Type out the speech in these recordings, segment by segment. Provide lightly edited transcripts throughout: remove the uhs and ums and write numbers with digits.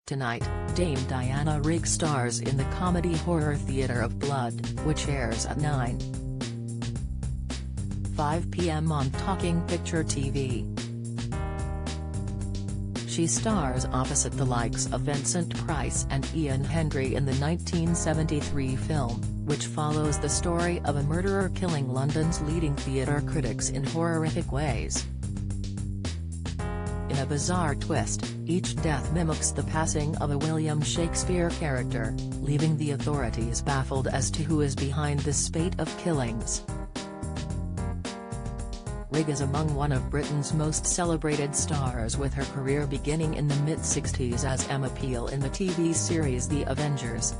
Tonight, Dame Diana Rigg stars in the comedy horror Theatre of Blood, which airs at 9:05 p.m. on Talking Picture TV. She stars opposite the likes of Vincent Price and Ian Hendry in the 1973 film, which follows the story of a murderer killing London's leading theatre critics in horrific ways. In a bizarre twist, each death mimics the passing of a William Shakespeare character, leaving the authorities baffled as to who is behind this spate of killings. Rigg is among one of Britain's most celebrated stars, with her career beginning in the mid-60s as Emma Peel in the TV series The Avengers.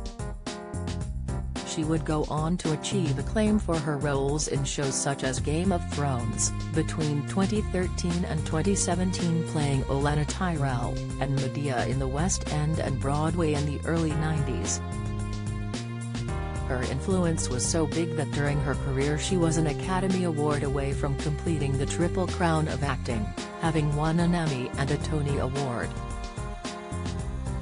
She would go on to achieve acclaim for her roles in shows such as Game of Thrones, between 2013 and 2017 playing Olenna Tyrell, and Medea in the West End and Broadway in the early 90s. Her influence was so big that during her career she was an Academy Award away from completing the Triple Crown of acting, having won an Emmy and a Tony Award.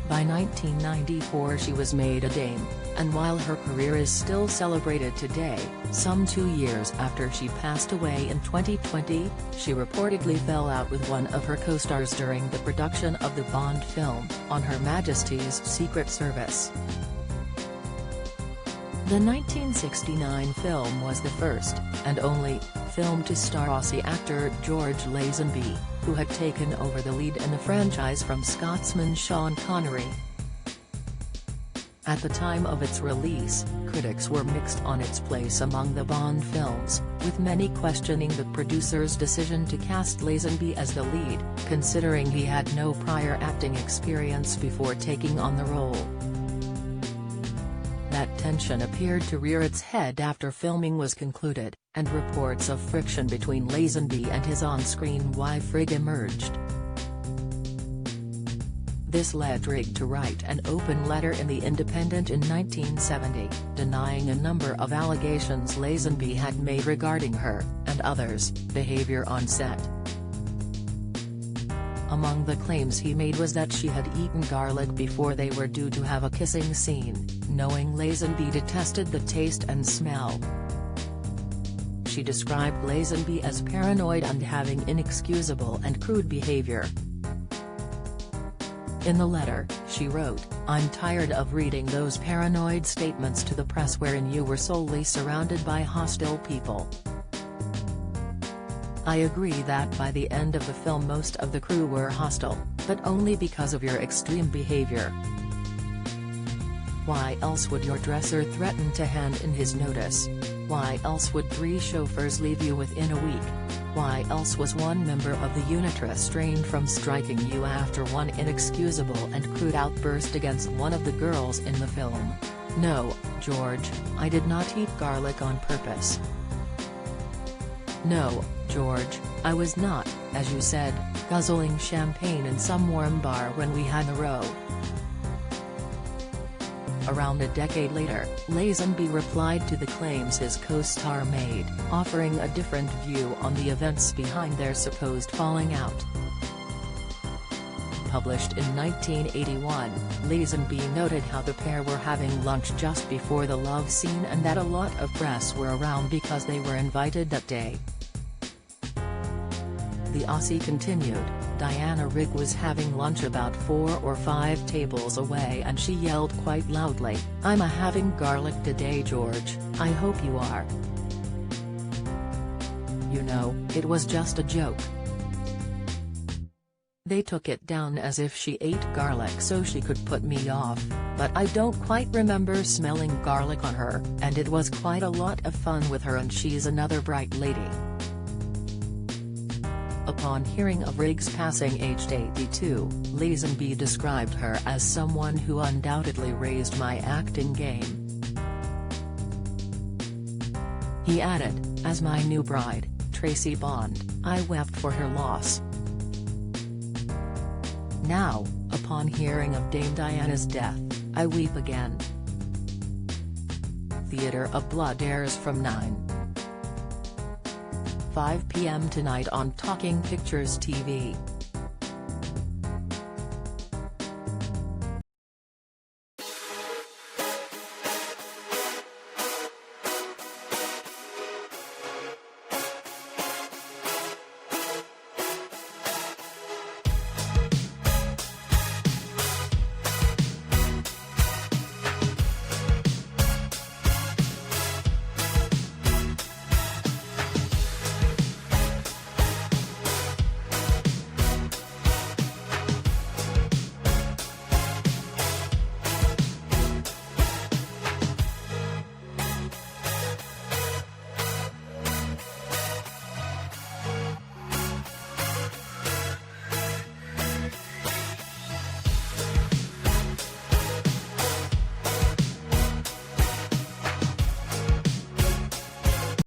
By 1994 she was made a Dame, and while her career is still celebrated today, some 2 years after she passed away in 2020, she reportedly fell out with one of her co-stars during the production of the Bond film, On Her Majesty's Secret Service. The 1969 film was the first, and only, film to star Aussie actor George Lazenby, who had taken over the lead in the franchise from Scotsman Sean Connery. At the time of its release, critics were mixed on its place among the Bond films, with many questioning the producer's decision to cast Lazenby as the lead, considering he had no prior acting experience before taking on the role. That tension appeared to rear its head after filming was concluded, and reports of friction between Lazenby and his on-screen wife Rigg emerged. This led Rigg to write an open letter in The Independent in 1970, denying a number of allegations Lazenby had made regarding her, and others', behavior on set. Among the claims he made was that she had eaten garlic before they were due to have a kissing scene, knowing Lazenby detested the taste and smell. She described Lazenby as paranoid and having inexcusable and crude behavior. In the letter, she wrote, "I'm tired of reading those paranoid statements to the press wherein you were solely surrounded by hostile people. I agree that by the end of the film most of the crew were hostile, but only because of your extreme behavior. Why else would your dresser threaten to hand in his notice? Why else would 3 chauffeurs leave you within a week? Why else was one member of the unit restrained from striking you after one inexcusable and crude outburst against one of the girls in the film? No, George, I did not eat garlic on purpose. No, George, I was not, as you said, guzzling champagne in some warm bar when we had a row." Around a decade later, Lazenby replied to the claims his co-star made, offering a different view on the events behind their supposed falling out. Published in 1981, Lazenby noted how the pair were having lunch just before the love scene and that a lot of press were around because they were invited that day. The Aussie continued, "Diana Rigg was having lunch about 4 or 5 tables away and she yelled quite loudly, 'I'm having garlic today, George, I hope you are.' You know, it was just a joke. They took it down as if she ate garlic so she could put me off, but I don't quite remember smelling garlic on her, and it was quite a lot of fun with her and she's another bright lady." Upon hearing of Rigg's passing aged 82, Lazenby described her as someone who undoubtedly raised my acting game. He added, "As my new bride, Tracy Bond, I wept for her loss. Now, upon hearing of Dame Diana's death, I weep again." Theatre of Blood airs from 9:05 p.m. tonight on Talking Pictures TV.